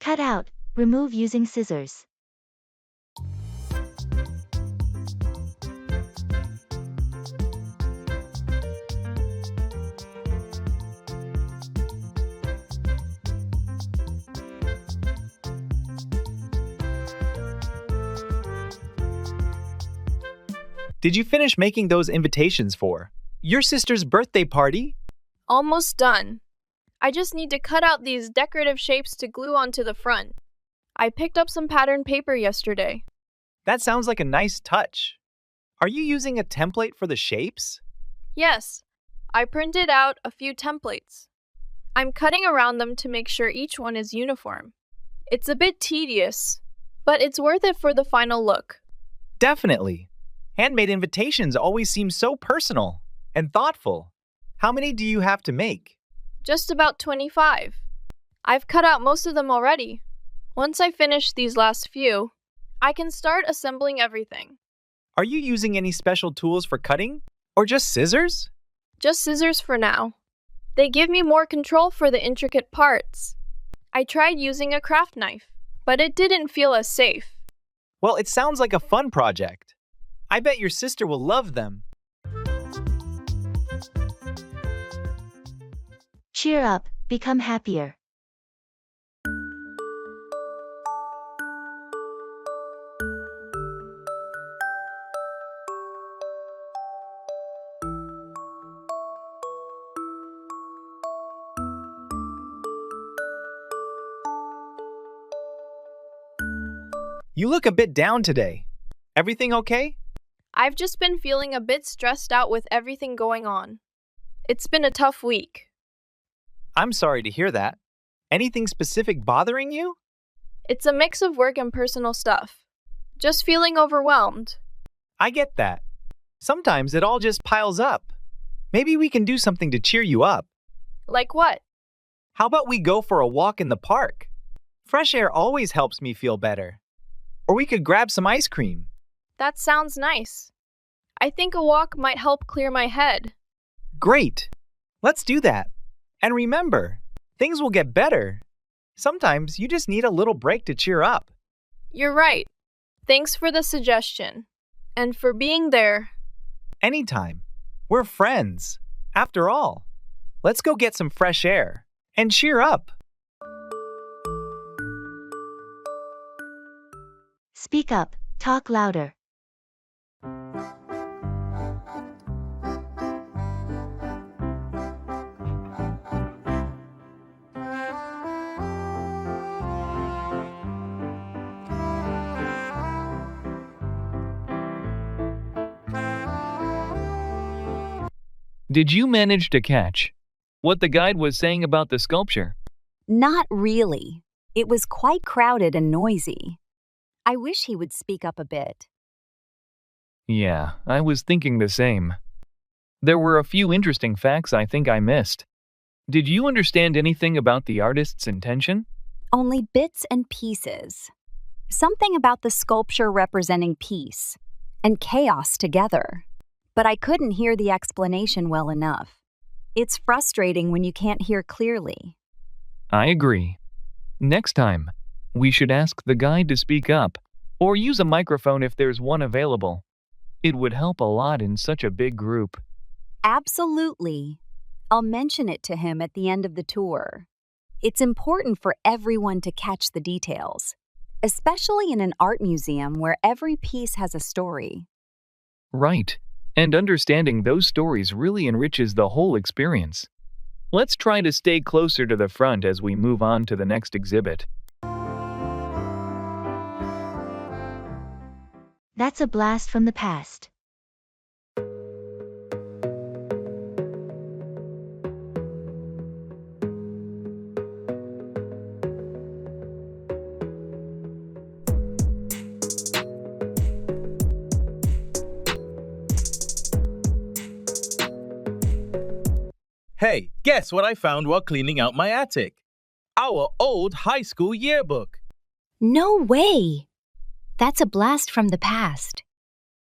Cut out, remove using scissors. Did you finish making those invitations for your sister's birthday party? Almost done. I just need to cut out these decorative shapes to glue onto the front. I picked up some patterned paper yesterday. That sounds like a nice touch. Are you using a template for the shapes? Yes, I printed out a few templates. I'm cutting around them to make sure each one is uniform. It's a bit tedious, but it's worth it for the final look. Definitely. Handmade invitations always seem so personal and thoughtful. How many do you have to make? Just about 25. I've cut out most of them already. Once I finish these last few, I can start assembling everything. Are you using any special tools for cutting? Or just scissors? Just scissors for now. They give me more control for the intricate parts. I tried using a craft knife, but it didn't feel as safe. Well, it sounds like a fun project. I bet your sister will love them. Cheer up, become happier. You look a bit down today. Everything okay? I've just been feeling a bit stressed out with everything going on. It's been a tough week. I'm sorry to hear that. Anything specific bothering you? It's a mix of work and personal stuff. Just feeling overwhelmed. I get that. Sometimes it all just piles up. Maybe we can do something to cheer you up. Like what? How about we go for a walk in the park? Fresh air always helps me feel better. Or we could grab some ice cream. That sounds nice. I think a walk might help clear my head. Great. Let's do that. And remember, things will get better. Sometimes you just need a little break to cheer up. You're right. Thanks for the suggestion. And for being there. Anytime. We're friends. After all, let's go get some fresh air and cheer up. Speak up, talk louder. Did you manage to catch what the guide was saying about the sculpture? Not really. It was quite crowded and noisy. I wish he would speak up a bit. Yeah, I was thinking the same. There were a few interesting facts I think I missed. Did you understand anything about the artist's intention? Only bits and pieces. Something about the sculpture representing peace and chaos together. But I couldn't hear the explanation well enough. It's frustrating when you can't hear clearly. I agree. Next time, we should ask the guide to speak up, or use a microphone if there's one available. It would help a lot in such a big group. Absolutely. I'll mention it to him at the end of the tour. It's important for everyone to catch the details, especially in an art museum where every piece has a story. Right. And understanding those stories really enriches the whole experience. Let's try to stay closer to the front as we move on to the next exhibit. That's a blast from the past. Hey, guess what I found while cleaning out my attic? Our old high school yearbook. No way! That's a blast from the past.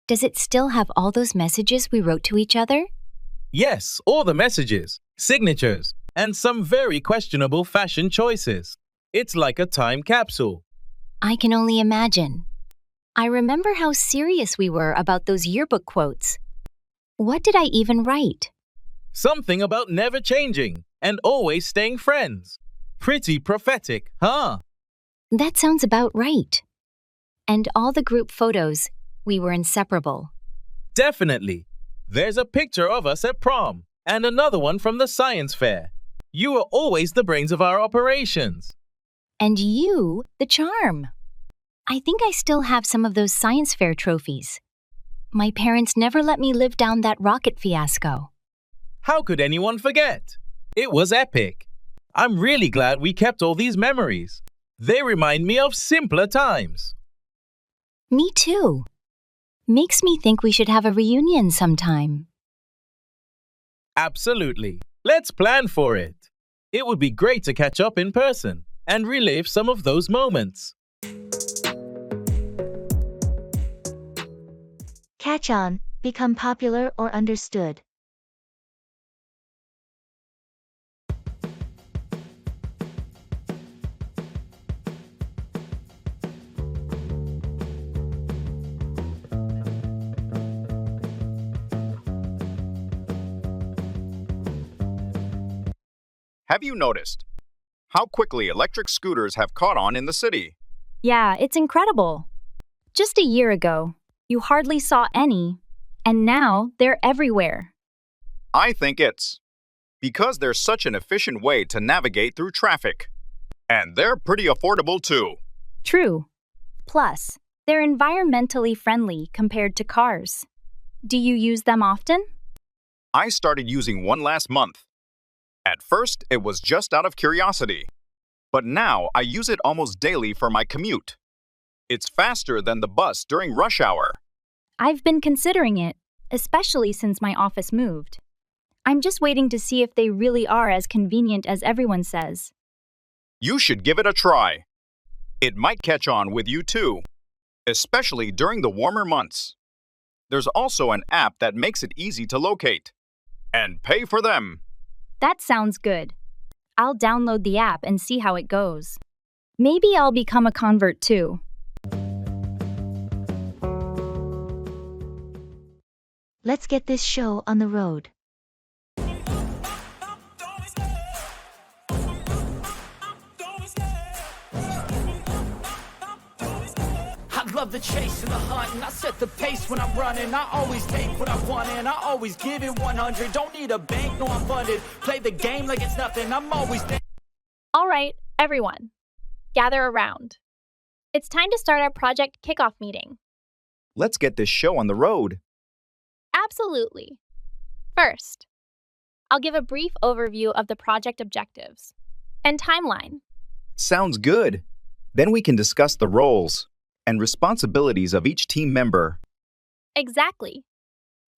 Does it still have all those messages we wrote to each other? Yes, all the messages, signatures, and some very questionable fashion choices. It's like a time capsule. I can only imagine. I remember how serious we were about those yearbook quotes. What did I even write? Something about never changing and always staying friends. Pretty prophetic, huh? That sounds about right. And all the group photos, we were inseparable. Definitely. There's a picture of us at prom and another one from the science fair. You were always the brains of our operations. And you, the charm. I think I still have some of those science fair trophies. My parents never let me live down that rocket fiasco. How could anyone forget? It was epic. I'm really glad we kept all these memories. They remind me of simpler times. Me too. Makes me think we should have a reunion sometime. Absolutely. Let's plan for it. It would be great to catch up in person and relive some of those moments. Catch on, become popular or understood. Have you noticed how quickly electric scooters have caught on in the city? Yeah, it's incredible. Just a year ago, you hardly saw any, and now they're everywhere. I think it's because they're such an efficient way to navigate through traffic. And they're pretty affordable too. True. Plus, they're environmentally friendly compared to cars. Do you use them often? I started using one last month. At first, it was just out of curiosity. But now I use it almost daily for my commute. It's faster than the bus during rush hour. I've been considering it, especially since my office moved. I'm just waiting to see if they really are as convenient as everyone says. You should give it a try. It might catch on with you too, especially during the warmer months. There's also an app that makes it easy to locate and pay for them. That sounds good. I'll download the app and see how it goes. Maybe I'll become a convert too. Let's get this show on the road. I love the chase and the hunt, and I set the pace when I'm running. I always take what I want, and I always give it 100. Don't need a bank, no, I'm funded. Play the game like it's nothing. I'm always there. All right, everyone, gather around. It's time to start our project kickoff meeting. Let's get this show on the road. Absolutely. First, I'll give a brief overview of the project objectives and timeline. Sounds good. Then we can discuss the roles and responsibilities of each team member. Exactly.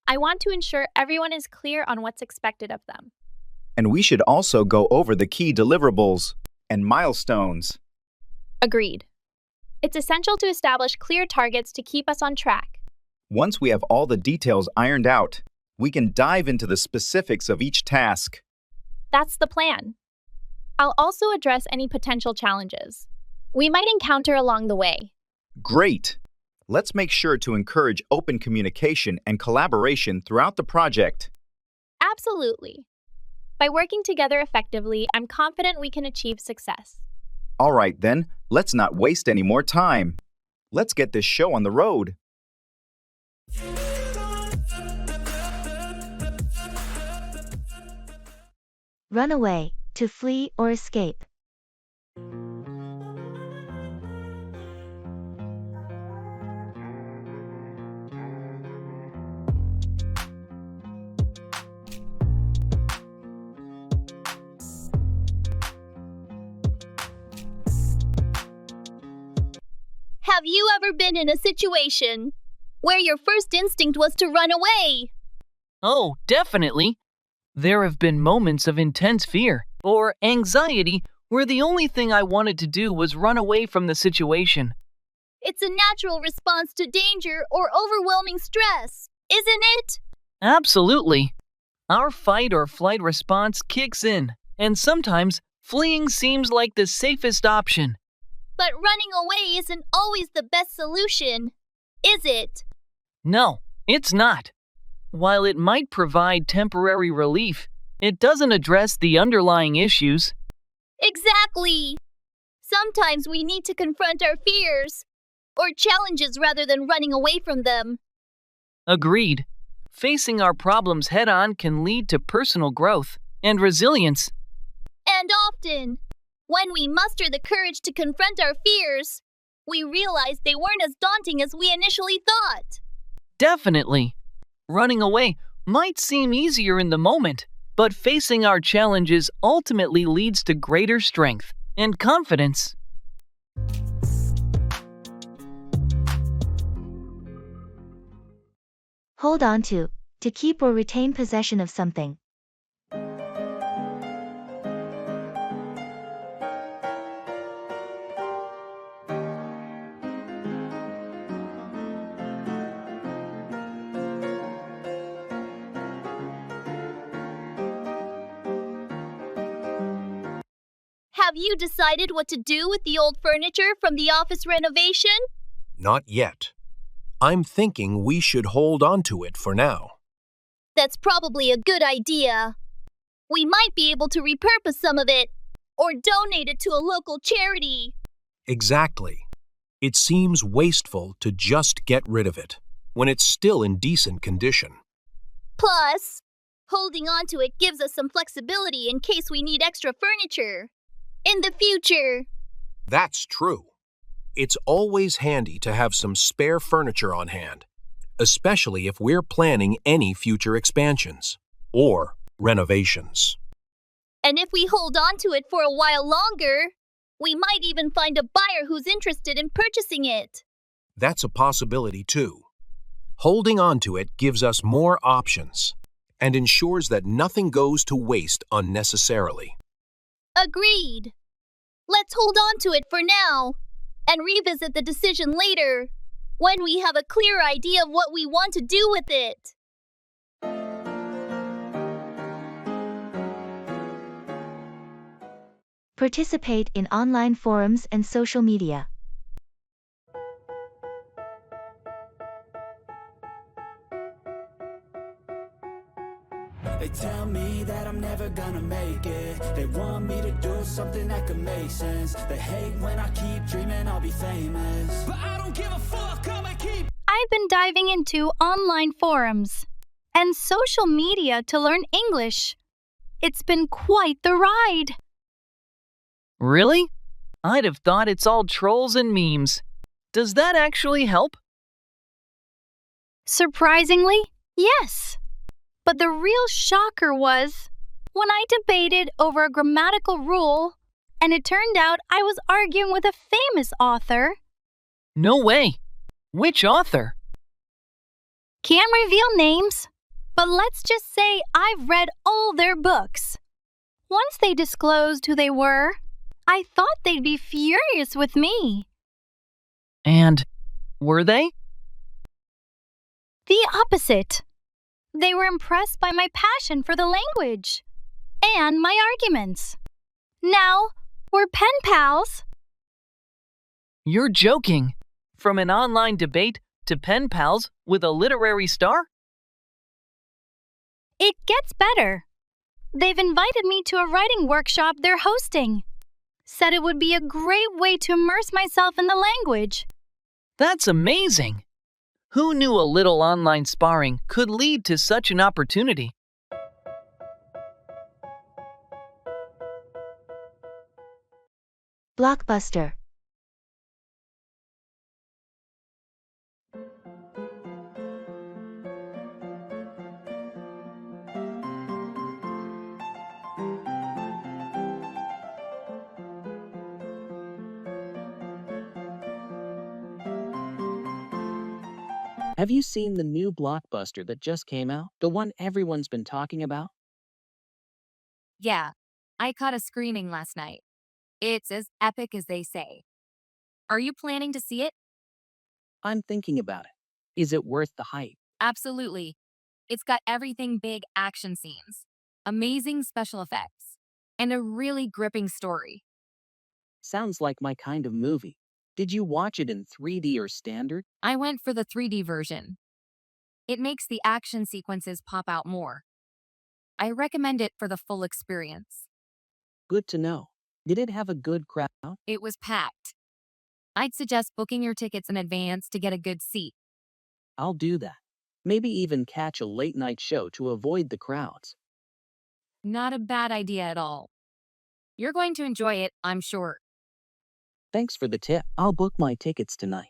I want to ensure everyone is clear on what's expected of them. And we should also go over the key deliverables and milestones. Agreed. It's essential to establish clear targets to keep us on track. Once we have all the details ironed out, we can dive into the specifics of each task. That's the plan. I'll also address any potential challenges we might encounter along the way. Great! Let's make sure to encourage open communication and collaboration throughout the project. Absolutely. By working together effectively, I'm confident we can achieve success. All right, then, let's not waste any more time. Let's get this show on the road. Run away, to flee or escape. Have you ever been in a situation where your first instinct was to run away? Oh, definitely. There have been moments of intense fear or anxiety where the only thing I wanted to do was run away from the situation. It's a natural response to danger or overwhelming stress, isn't it? Absolutely. Our fight or flight response kicks in, and sometimes Fleeing seems like the safest option. But running away isn't always the best solution, is it? No, it's not. While it might provide temporary relief, it doesn't address the underlying issues. Exactly. Sometimes we need to confront our fears or challenges rather than running away from them. Agreed. Facing our problems head on can lead to personal growth and resilience. And often, when we muster the courage to confront our fears, we realize they weren't as daunting as we initially thought. Definitely. Running away might seem easier in the moment, but facing our challenges ultimately leads to greater strength and confidence. Hold on to keep or retain possession of something. Have you decided what to do with the old furniture from the office renovation? Not yet. I'm thinking we should hold on to it for now. That's probably a good idea. We might be able to repurpose some of it or donate it to a local charity. Exactly. It seems wasteful to just get rid of it when it's still in decent condition. Plus, holding on to it gives us some flexibility in case we need extra furniture in the future. That's true. It's always handy to have some spare furniture on hand, especially if we're planning any future expansions or renovations. And if we hold on to it for a while longer, we might even find a buyer who's interested in purchasing it. That's a possibility too. Holding on to it gives us more options and ensures that nothing goes to waste unnecessarily. Agreed. Let's hold on to it for now and revisit the decision later when we have a clear idea of what we want to do with it. Participate in online forums and social media. They tell me that I'm never gonna make it. They want me to do something that could make sense. They hate when I keep dreaming I'll be famous, but I don't give a fuck, I'ma keep. I've been diving into online forums and social media to learn English. It's been quite the ride. Really? I'd have thought it's all trolls and memes. Does that actually help? Surprisingly, yes. But the real shocker was when I debated over a grammatical rule, and it turned out I was arguing with a famous author. No way. Which author? Can't reveal names, but let's just say I've read all their books. Once they disclosed who they were, I thought they'd be furious with me. And were they? The opposite. They were impressed by my passion for the language and my arguments. Now, we're pen pals. You're joking. From an online debate to pen pals with a literary star? It gets better. They've invited me to a writing workshop they're hosting. Said it would be a great way to immerse myself in the language. That's amazing. Who knew a little online sparring could lead to such an opportunity? Blockbuster. Have you seen the new blockbuster that just came out? The one everyone's been talking about? Yeah, I caught a screening last night. It's as epic as they say. Are you planning to see it? I'm thinking about it. Is it worth the hype? Absolutely. It's got everything big action scenes, amazing special effects, and a really gripping story. Sounds like my kind of movie. Did you watch it in 3D or standard? I went for the 3D version. It makes the action sequences pop out more. I recommend it for the full experience. Good to know. Did it have a good crowd? It was packed. I'd suggest booking your tickets in advance to get a good seat. I'll do that. Maybe even catch a late night show to avoid the crowds. Not a bad idea at all. You're going to enjoy it, I'm sure. Thanks for the tip. I'll book my tickets tonight.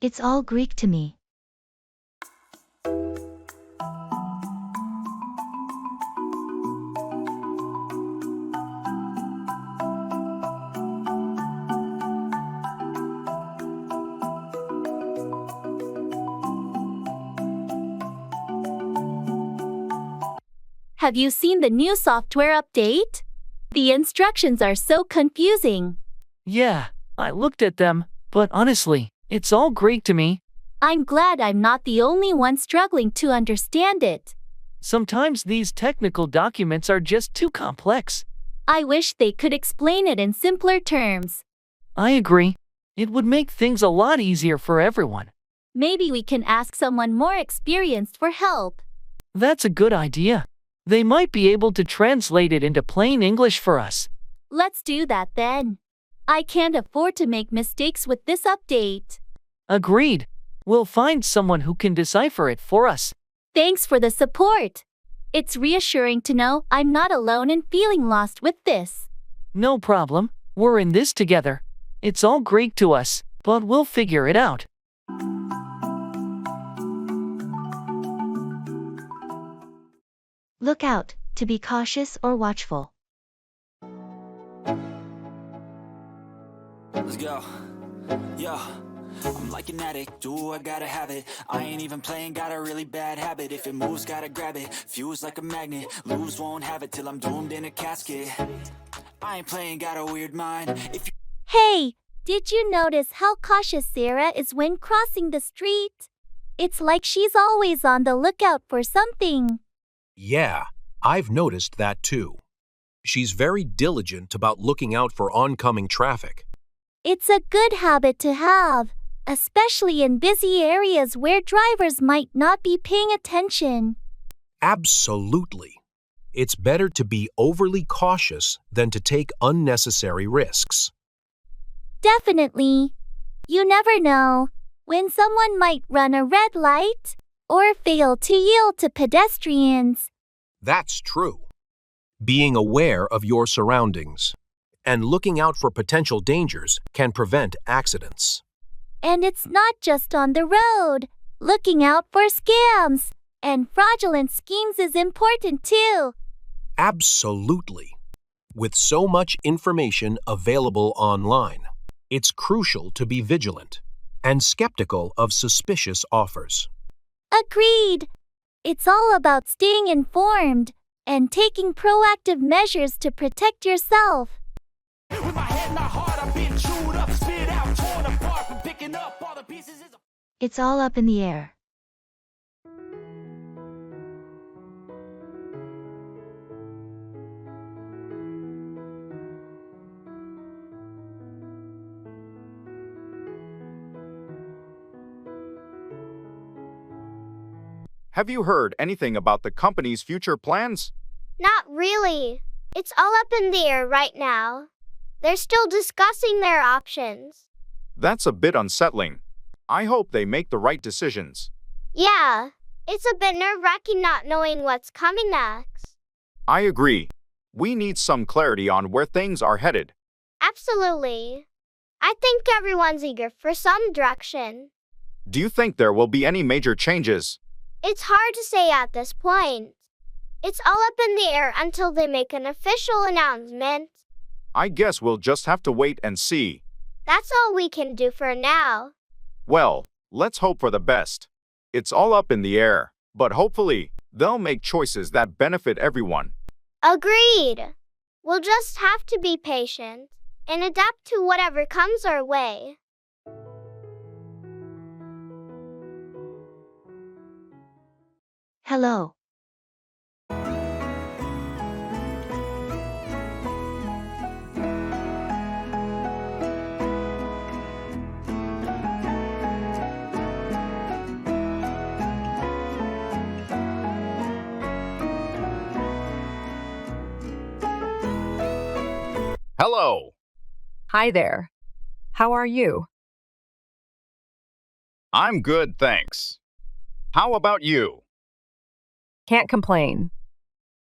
It's all Greek to me. Have you seen the new software update? The instructions are so confusing. Yeah, I looked at them, but honestly, it's all Greek to me. I'm glad I'm not the only one struggling to understand it. Sometimes these technical documents are just too complex. I wish they could explain it in simpler terms. I agree. It would make things a lot easier for everyone. Maybe we can ask someone more experienced for help. That's a good idea. They might be able to translate it into plain English for us. Let's do that then. I can't afford to make mistakes with this update. Agreed. We'll find someone who can decipher it for us. Thanks for the support. It's reassuring to know I'm not alone in feeling lost with this. No problem. We're in this together. It's all Greek to us, but we'll figure it out. Look out, to be cautious or watchful. Let's go. Yo, I'm like an addict, do I gotta have it. I ain't even playing, got a really bad habit. If it moves, gotta grab it, fuse like a magnet. Lose, won't have it till I'm doomed in a casket. I ain't playing, got a weird mind. Hey, did you notice how cautious Sarah is when crossing the street? It's like she's always on the lookout for something. Yeah, I've noticed that too. She's very diligent about looking out for oncoming traffic. It's a good habit to have, especially in busy areas where drivers might not be paying attention. Absolutely. It's better to be overly cautious than to take unnecessary risks. Definitely. You never know when someone might run a red light or fail to yield to pedestrians. That's true. Being aware of your surroundings and looking out for potential dangers can prevent accidents. And it's not just on the road. Looking out for scams and fraudulent schemes is important too. Absolutely. With so much information available online, it's crucial to be vigilant and skeptical of suspicious offers. Agreed. It's all about staying informed and taking proactive measures to protect yourself. With my head not hard, I've been chewed up, spit out, torn apart from picking up all the pieces. It's all up in the air. Have you heard anything about the company's future plans? Not really. It's all up in the air right now. They're still discussing their options. That's a bit unsettling. I hope they make the right decisions. Yeah, it's a bit nerve-wracking not knowing what's coming next. I agree. We need some clarity on where things are headed. Absolutely. I think everyone's eager for some direction. Do you think there will be any major changes? It's hard to say at this point. It's all up in the air until they make an official announcement. I guess we'll just have to wait and see. That's all we can do for now. Well, let's hope for the best. It's all up in the air, but hopefully, they'll make choices that benefit everyone. Agreed. We'll just have to be patient and adapt to whatever comes our way. Hello. Hello. Hi there. How are you? I'm good, thanks. How about you? Can't complain.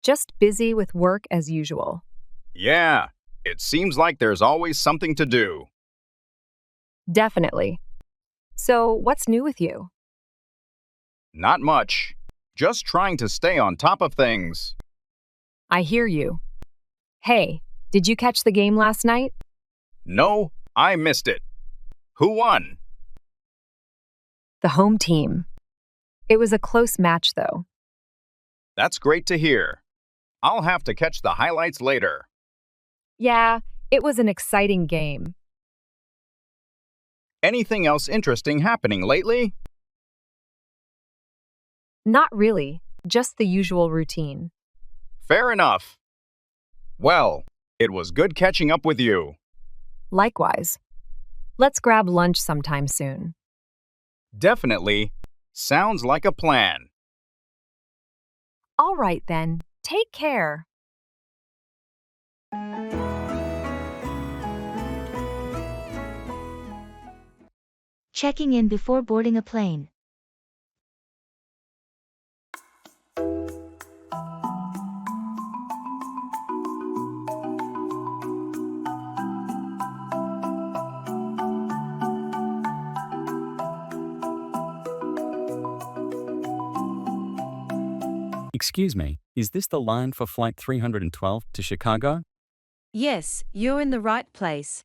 Just busy with work as usual. Yeah, it seems like there's always something to do. Definitely. So, what's new with you? Not much. Just trying to stay on top of things. I hear you. Hey, did you catch the game last night? No, I missed it. Who won? The home team. It was a close match, though. That's great to hear. I'll have to catch the highlights later. Yeah, it was an exciting game. Anything else interesting happening lately? Not really, just the usual routine. Fair enough. Well, it was good catching up with you. Likewise. Let's grab lunch sometime soon. Definitely. Sounds like a plan. All right then, take care. Checking in before boarding a plane. Excuse me, is this the line for Flight 312 to Chicago? Yes, you're in the right place.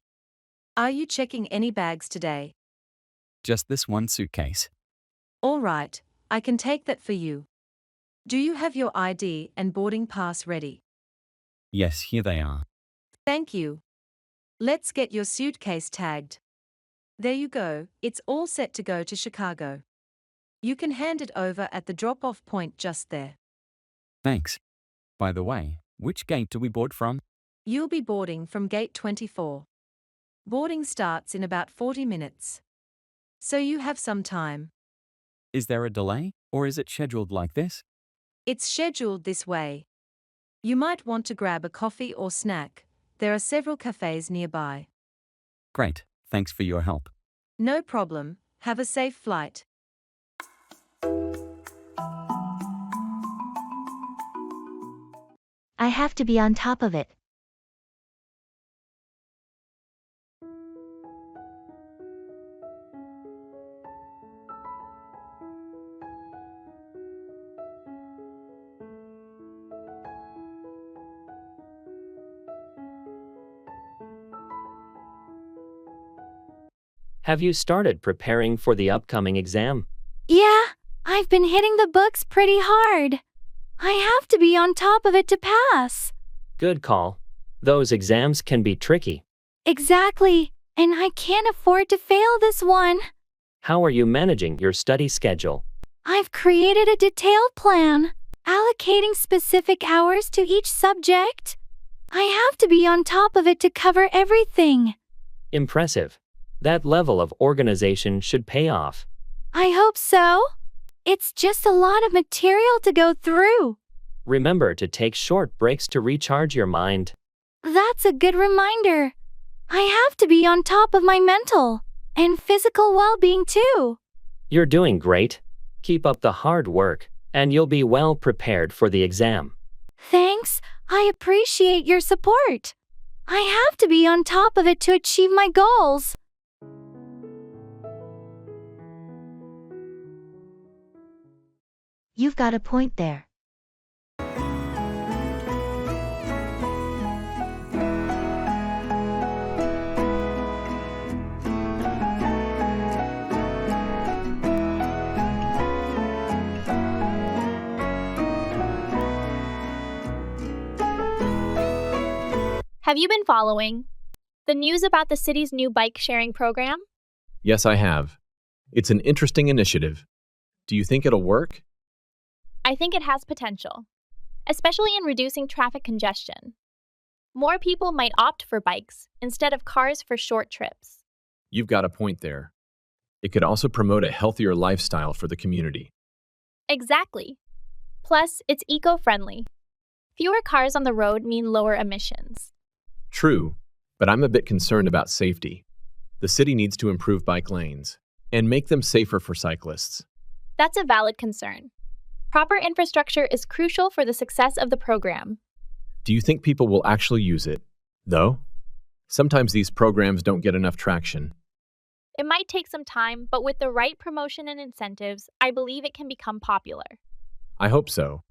Are you checking any bags today? Just this one suitcase. All right, I can take that for you. Do you have your ID and boarding pass ready? Yes, here they are. Thank you. Let's get your suitcase tagged. There you go, it's all set to go to Chicago. You can hand it over at the drop-off point just there. Thanks. By the way, which gate do we board from? You'll be boarding from gate 24. Boarding starts in about 40 minutes. So you have some time. Is there a delay, or is it scheduled like this? It's scheduled this way. You might want to grab a coffee or snack. There are several cafes nearby. Great, thanks for your help. No problem. Have a safe flight. I have to be on top of it. Have you started preparing for the upcoming exam? Yeah, I've been hitting the books pretty hard. I have to be on top of it to pass. Good call. Those exams can be tricky. Exactly, and I can't afford to fail this one. How are you managing your study schedule? I've created a detailed plan, allocating specific hours to each subject. I have to be on top of it to cover everything. Impressive. That level of organization should pay off. I hope so. It's just a lot of material to go through. Remember to take short breaks to recharge your mind. That's a good reminder. I have to be on top of my mental and physical well-being too. You're doing great. Keep up the hard work, and you'll be well prepared for the exam. Thanks. I appreciate your support. I have to be on top of it to achieve my goals. You've got a point there. Have you been following the news about the city's new bike sharing program? Yes, I have. It's an interesting initiative. Do you think it'll work? I think it has potential, especially in reducing traffic congestion. More people might opt for bikes instead of cars for short trips. You've got a point there. It could also promote a healthier lifestyle for the community. Exactly. Plus, it's eco-friendly. Fewer cars on the road mean lower emissions. True, but I'm a bit concerned about safety. The city needs to improve bike lanes and make them safer for cyclists. That's a valid concern. Proper infrastructure is crucial for the success of the program. Do you think people will actually use it, though? Sometimes these programs don't get enough traction. It might take some time, but with the right promotion and incentives, I believe it can become popular. I hope so.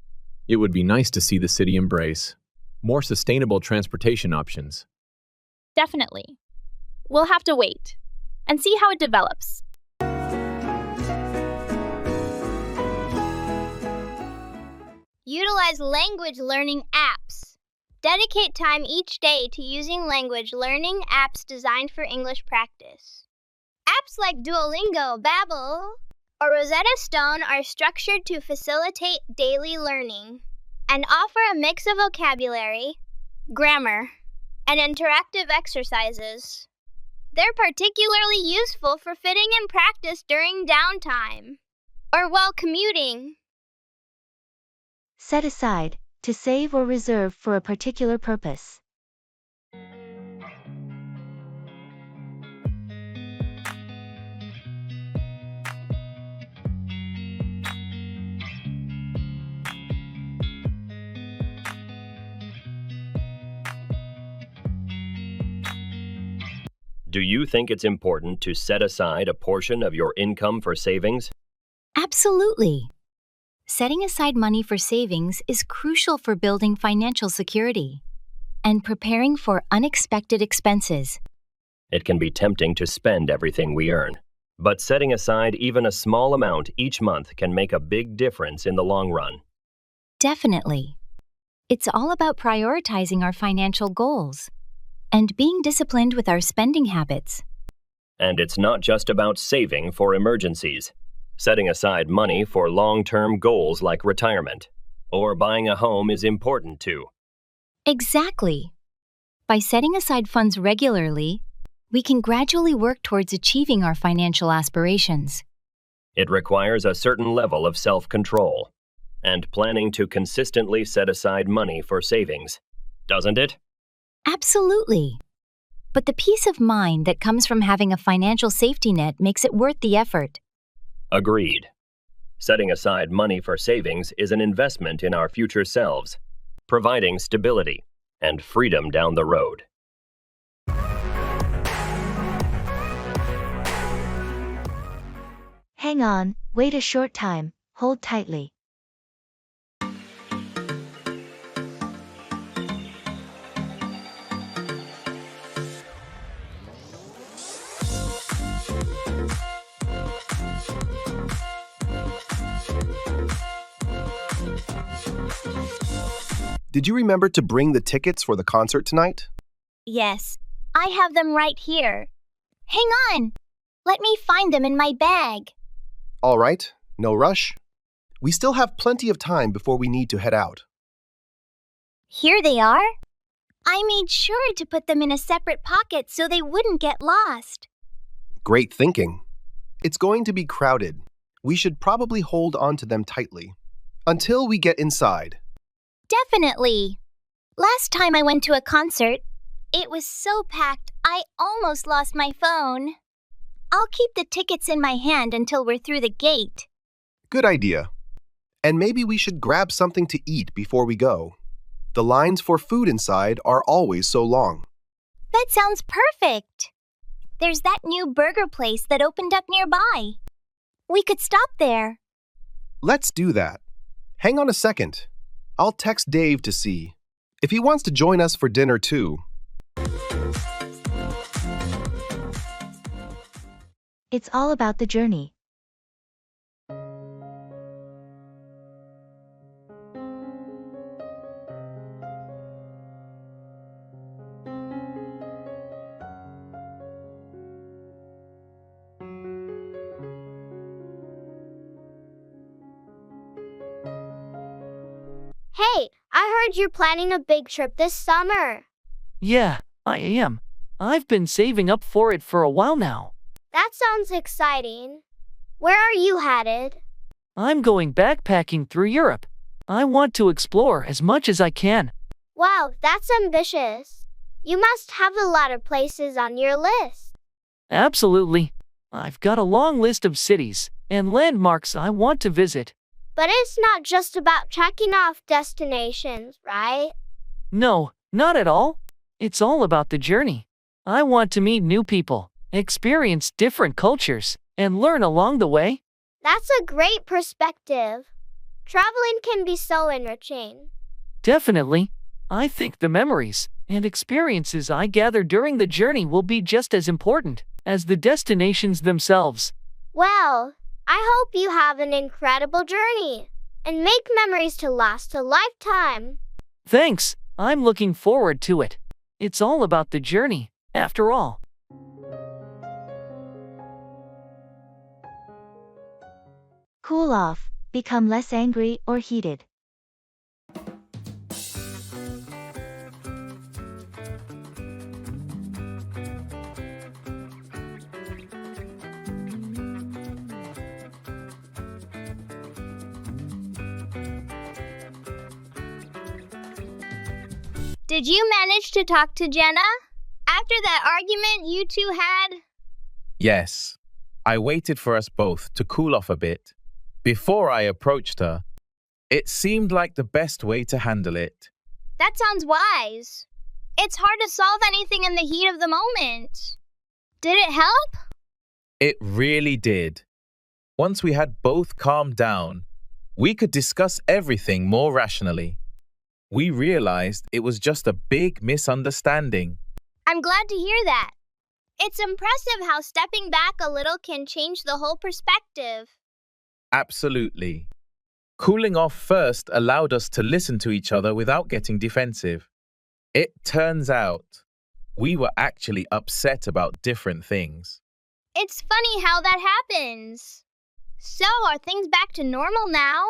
It would be nice to see the city embrace more sustainable transportation options. Definitely. We'll have to wait and see how it develops. Utilize language learning apps. Dedicate time each day to using language learning apps designed for English practice. Apps like Duolingo, Babbel, or Rosetta Stone are structured to facilitate daily learning and offer a mix of vocabulary, grammar, and interactive exercises. They're particularly useful for fitting in practice during downtime or while commuting. Set aside, to save or reserve for a particular purpose. Do you think it's important to set aside a portion of your income for savings? Absolutely. Setting aside money for savings is crucial for building financial security and preparing for unexpected expenses. It can be tempting to spend everything we earn, but setting aside even a small amount each month can make a big difference in the long run. Definitely. It's all about prioritizing our financial goals and being disciplined with our spending habits. And it's not just about saving for emergencies. Setting aside money for long-term goals like retirement or buying a home is important too. Exactly. By setting aside funds regularly, we can gradually work towards achieving our financial aspirations. It requires a certain level of self-control and planning to consistently set aside money for savings, doesn't it? Absolutely. But the peace of mind that comes from having a financial safety net makes it worth the effort. Agreed. Setting aside money for savings is an investment in our future selves, providing stability and freedom down the road. Hang on, wait a short time, hold tightly. Did you remember to bring the tickets for the concert tonight? Yes, I have them right here. Hang on. Let me find them in my bag. All right, no rush. We still have plenty of time before we need to head out. Here they are. I made sure to put them in a separate pocket so they wouldn't get lost. Great thinking. It's going to be crowded. We should probably hold on to them tightly until we get inside. Definitely. Last time I went to a concert, it was so packed I almost lost my phone. I'll keep the tickets in my hand until we're through the gate. Good idea. And maybe we should grab something to eat before we go. The lines for food inside are always so long. That sounds perfect. There's that new burger place that opened up nearby. We could stop there. Let's do that. Hang on a second. I'll text Dave to see if he wants to join us for dinner too. It's all about the journey. I heard you're planning a big trip this summer. Yeah, I am. I've been saving up for it for a while now. That sounds exciting. Where are you headed? I'm going backpacking through Europe. I want to explore as much as I can. Wow, that's ambitious. You must have a lot of places on your list. Absolutely. I've got a long list of cities and landmarks I want to visit. But it's not just about checking off destinations, right? No, not at all. It's all about the journey. I want to meet new people, experience different cultures, and learn along the way. That's a great perspective. Traveling can be so enriching. Definitely. I think the memories and experiences I gather during the journey will be just as important as the destinations themselves. Well, I hope you have an incredible journey and make memories to last a lifetime. Thanks. I'm looking forward to it. It's all about the journey, after all. Cool off, become less angry or heated. Did you manage to talk to Jenna after that argument you two had? Yes. I waited for us both to cool off a bit. Before I approached her, it seemed like the best way to handle it. That sounds wise. It's hard to solve anything in the heat of the moment. Did it help? It really did. Once we had both calmed down, we could discuss everything more rationally. We realized it was just a big misunderstanding. I'm glad to hear that. It's impressive how stepping back a little can change the whole perspective. Absolutely. Cooling off first allowed us to listen to each other without getting defensive. It turns out we were actually upset about different things. It's funny how that happens. So, are things back to normal now?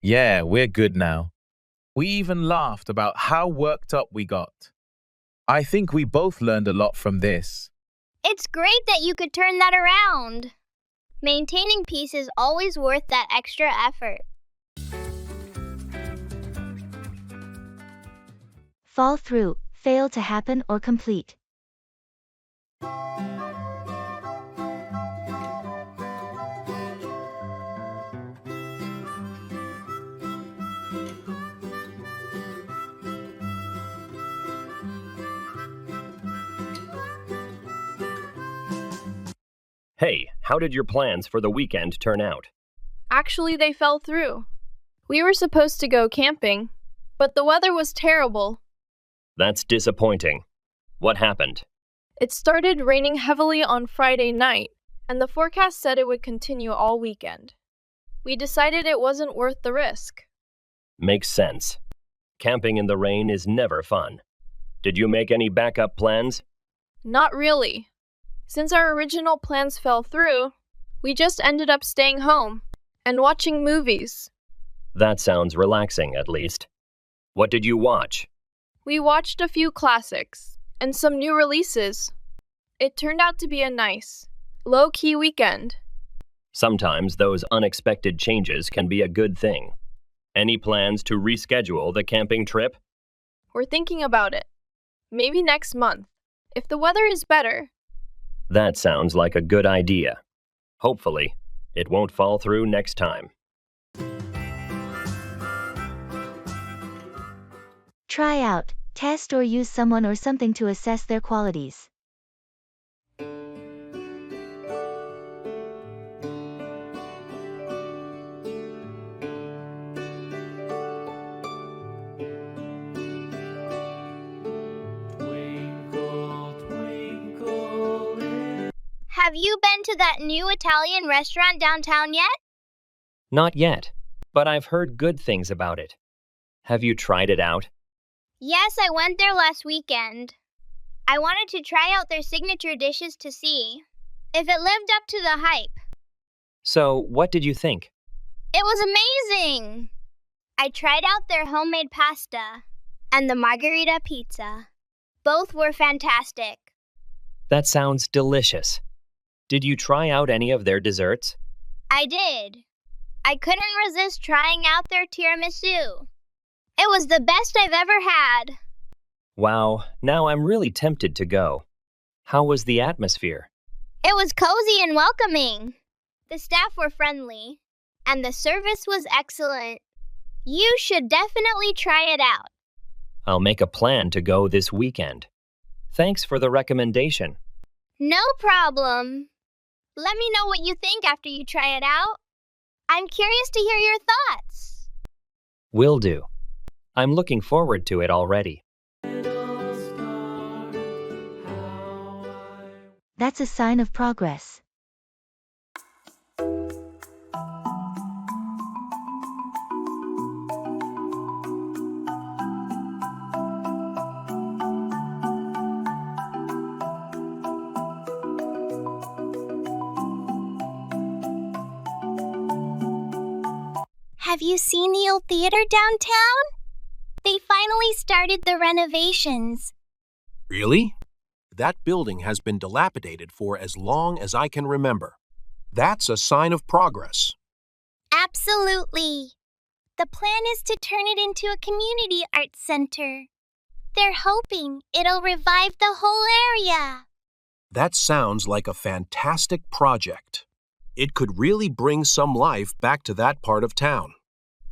Yeah, we're good now. We even laughed about how worked up we got. I think we both learned a lot from this. It's great that you could turn that around. Maintaining peace is always worth that extra effort. Fall through, fail to happen or complete. Hey, how did your plans for the weekend turn out? Actually, they fell through. We were supposed to go camping, but the weather was terrible. That's disappointing. What happened? It started raining heavily on Friday night, and the forecast said it would continue all weekend. We decided it wasn't worth the risk. Makes sense. Camping in the rain is never fun. Did you make any backup plans? Not really. Since our original plans fell through, we just ended up staying home and watching movies. That sounds relaxing, at least. What did you watch? We watched a few classics and some new releases. It turned out to be a nice, low-key weekend. Sometimes those unexpected changes can be a good thing. Any plans to reschedule the camping trip? We're thinking about it. Maybe next month, if the weather is better. That sounds like a good idea. Hopefully, it won't fall through next time. Try out, test or use someone or something to assess their qualities. Have you been to that new Italian restaurant downtown yet? Not yet, but I've heard good things about it. Have you tried it out? Yes, I went there last weekend. I wanted to try out their signature dishes to see if it lived up to the hype. So, what did you think? It was amazing! I tried out their homemade pasta and the margarita pizza. Both were fantastic. That sounds delicious. Did you try out any of their desserts? I did. I couldn't resist trying out their tiramisu. It was the best I've ever had. Wow, now I'm really tempted to go. How was the atmosphere? It was cozy and welcoming. The staff were friendly, and the service was excellent. You should definitely try it out. I'll make a plan to go this weekend. Thanks for the recommendation. No problem. Let me know what you think after you try it out. I'm curious to hear your thoughts. Will do. I'm looking forward to it already. That's a sign of progress. Have you seen the old theater downtown? They finally started the renovations. Really? That building has been dilapidated for as long as I can remember. That's a sign of progress. Absolutely. The plan is to turn it into a community arts center. They're hoping it'll revive the whole area. That sounds like a fantastic project. It could really bring some life back to that part of town.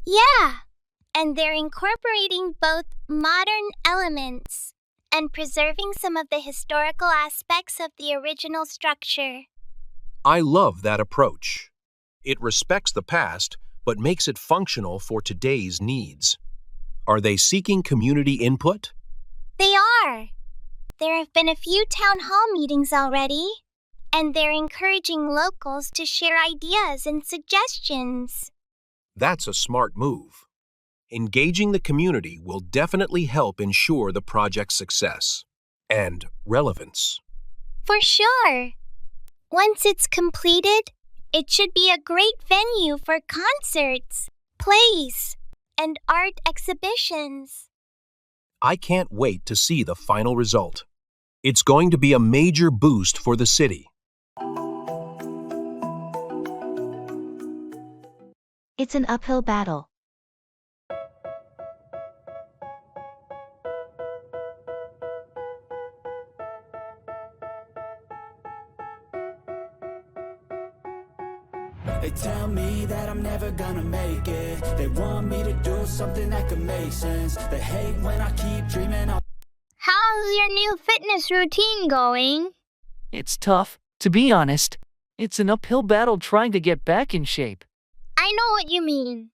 Yeah, and they're incorporating both modern elements and preserving some of the historical aspects of the original structure. I love that approach. It respects the past, but makes it functional for today's needs. Are they seeking community input? They are. There have been a few town hall meetings already, and they're encouraging locals to share ideas and suggestions. That's a smart move. Engaging the community will definitely help ensure the project's success and relevance. For sure. Once it's completed, it should be a great venue for concerts, plays, and art exhibitions. I can't wait to see the final result. It's going to be a major boost for the city. It's an uphill battle. They tell me that I'm never gonna make it. They want me to do something that could make sense. They hate when I keep dreaming of. How's your new fitness routine going? It's tough, to be honest. It's an uphill battle trying to get back in shape. I know what you mean.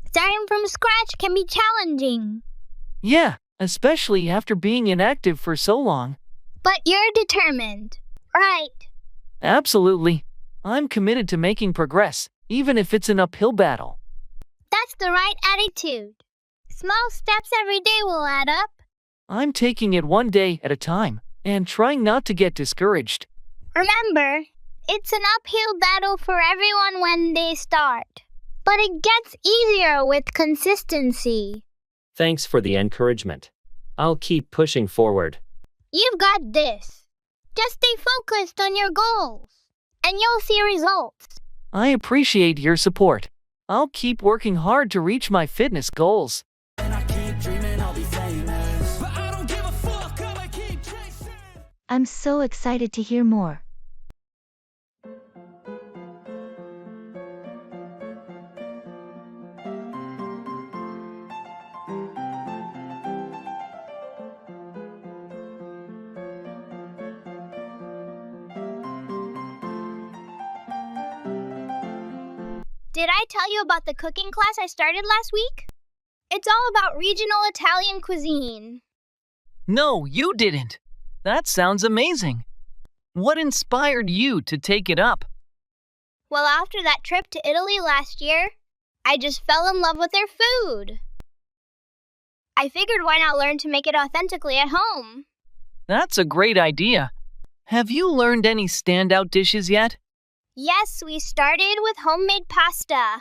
Starting from scratch can be challenging. Yeah, especially after being inactive for so long. But you're determined, right? Absolutely. I'm committed to making progress, even if it's an uphill battle. That's the right attitude. Small steps every day will add up. I'm taking it one day at a time and trying not to get discouraged. Remember, it's an uphill battle for everyone when they start. But it gets easier with consistency. Thanks for the encouragement. I'll keep pushing forward. You've got this. Just stay focused on your goals, and you'll see results. I appreciate your support. I'll keep working hard to reach my fitness goals. And I keep dreaming I'll be famous. But I don't give a fuck, I'ma keep chasing. I'm so excited to hear more. Did I tell you about the cooking class I started last week? It's all about regional Italian cuisine. No, you didn't. That sounds amazing. What inspired you to take it up? Well, after that trip to Italy last year, I just fell in love with their food. I figured why not learn to make it authentically at home? That's a great idea. Have you learned any standout dishes yet? Yes, we started with homemade pasta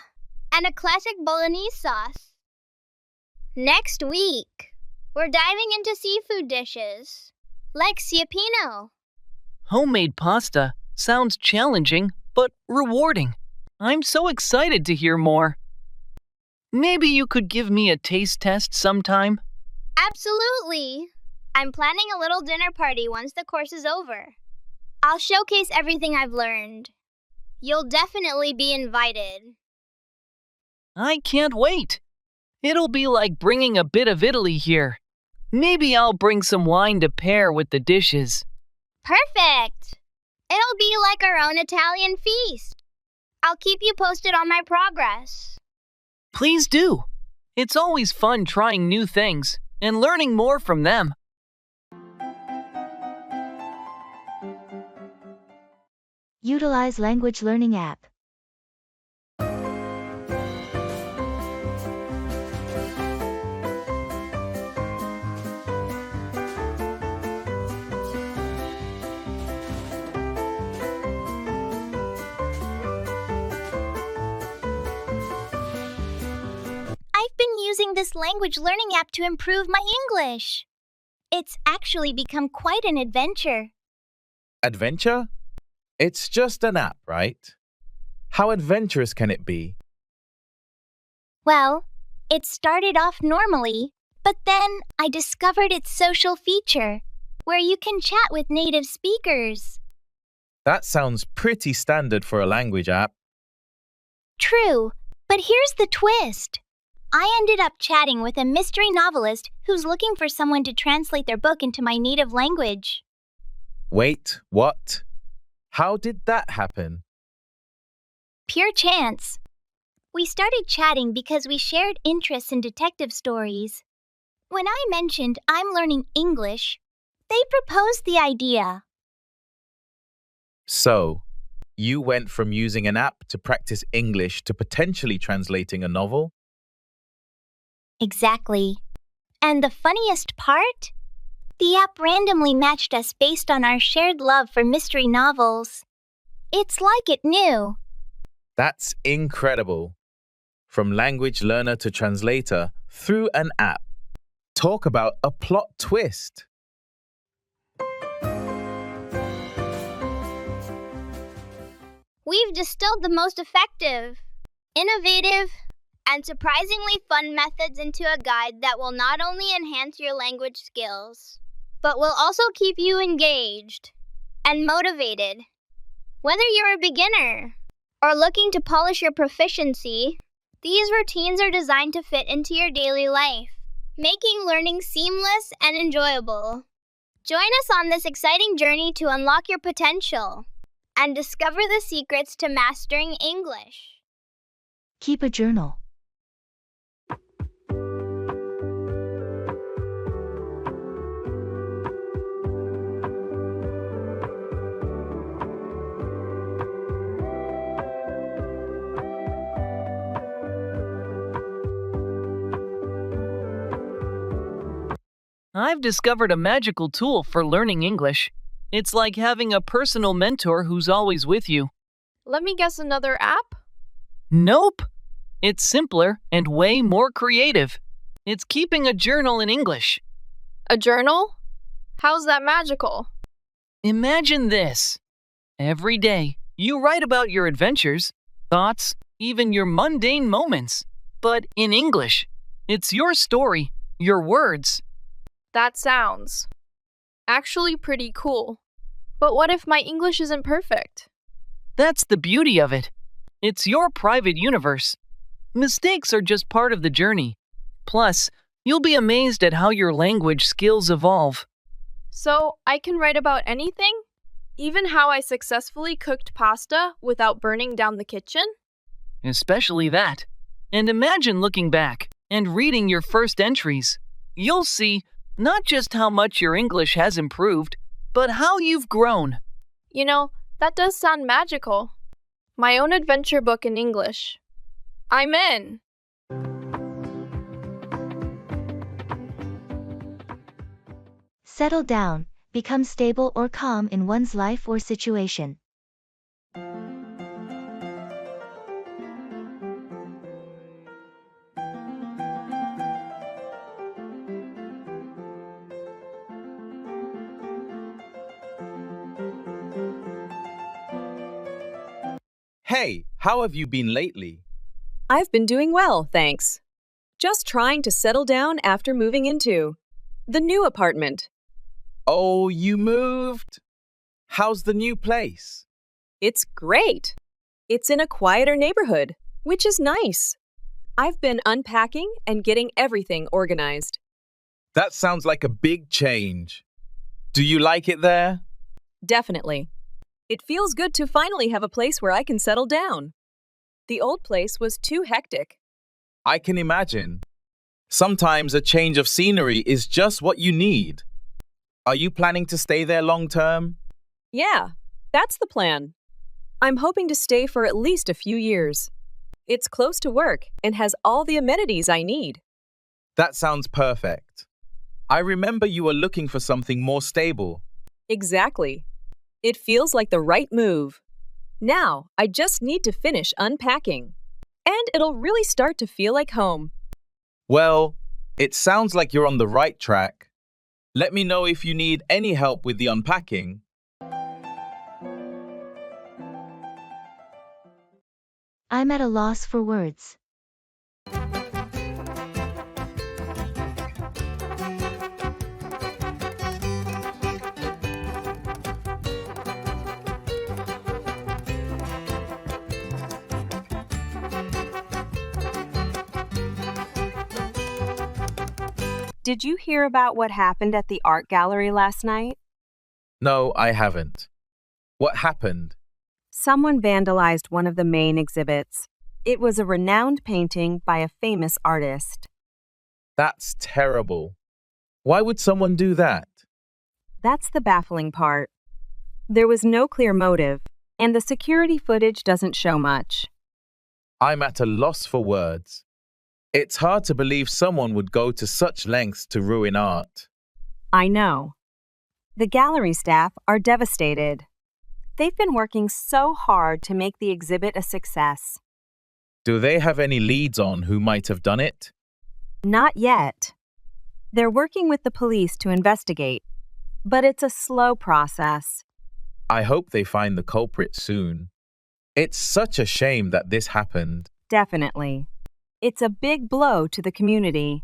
and a classic bolognese sauce. Next week, we're diving into seafood dishes, like siapino. Homemade pasta sounds challenging, but rewarding. I'm so excited to hear more. Maybe you could give me a taste test sometime? Absolutely! I'm planning a little dinner party once the course is over. I'll showcase everything I've learned. You'll definitely be invited. I can't wait. It'll be like bringing a bit of Italy here. Maybe I'll bring some wine to pair with the dishes. Perfect! It'll be like our own Italian feast. I'll keep you posted on my progress. Please do. It's always fun trying new things and learning more from them. Utilize language learning app. I've been using this language learning app to improve my English. It's actually become quite an adventure. Adventure? It's just an app, right? How adventurous can it be? Well, it started off normally, but then I discovered its social feature, where you can chat with native speakers. That sounds pretty standard for a language app. True, but here's the twist. I ended up chatting with a mystery novelist who's looking for someone to translate their book into my native language. Wait, what? How did that happen? Pure chance. We started chatting because we shared interests in detective stories. When I mentioned I'm learning English, they proposed the idea. So, you went from using an app to practice English to potentially translating a novel? Exactly. And the funniest part? The app randomly matched us based on our shared love for mystery novels. It's like it knew. That's incredible. From language learner to translator through an app. Talk about a plot twist. We've distilled the most effective, innovative, and surprisingly fun methods into a guide that will not only enhance your language skills, but will also keep you engaged and motivated. Whether you're a beginner or looking to polish your proficiency, these routines are designed to fit into your daily life, making learning seamless and enjoyable. Join us on this exciting journey to unlock your potential and discover the secrets to mastering English. Keep a journal. I've discovered a magical tool for learning English. It's like having a personal mentor who's always with you. Let me guess, another app? Nope. It's simpler and way more creative. It's keeping a journal in English. A journal? How's that magical? Imagine this. Every day, you write about your adventures, thoughts, even your mundane moments. But in English. It's your story, your words. That sounds actually pretty cool. But what if my English isn't perfect? That's the beauty of it. It's your private universe. Mistakes are just part of the journey. Plus, you'll be amazed at how your language skills evolve. So, I can write about anything? Even how I successfully cooked pasta without burning down the kitchen? Especially that. And imagine looking back and reading your first entries. You'll see not just how much your English has improved, but how you've grown. You know, that does sound magical. My own adventure book in English. I'm in. Settle down, become stable or calm in one's life or situation. Hey, how have you been lately? I've been doing well, thanks. Just trying to settle down after moving into the new apartment. Oh, you moved? How's the new place? It's great. It's in a quieter neighborhood, which is nice. I've been unpacking and getting everything organized. That sounds like a big change. Do you like it there? Definitely. It feels good to finally have a place where I can settle down. The old place was too hectic. I can imagine. Sometimes a change of scenery is just what you need. Are you planning to stay there long term? Yeah, that's the plan. I'm hoping to stay for at least a few years. It's close to work and has all the amenities I need. That sounds perfect. I remember you were looking for something more stable. Exactly. It feels like the right move. Now, I just need to finish unpacking. And it'll really start to feel like home. Well, it sounds like you're on the right track. Let me know if you need any help with the unpacking. I'm at a loss for words. Did you hear about what happened at the art gallery last night? No, I haven't. What happened? Someone vandalized one of the main exhibits. It was a renowned painting by a famous artist. That's terrible. Why would someone do that? That's the baffling part. There was no clear motive, and the security footage doesn't show much. I'm at a loss for words. It's hard to believe someone would go to such lengths to ruin art. I know. The gallery staff are devastated. They've been working so hard to make the exhibit a success. Do they have any leads on who might have done it? Not yet. They're working with the police to investigate, but it's a slow process. I hope they find the culprit soon. It's such a shame that this happened. Definitely. It's a big blow to the community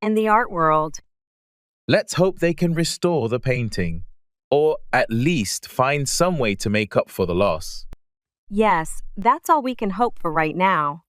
and the art world. Let's hope they can restore the painting, or at least find some way to make up for the loss. Yes, that's all we can hope for right now.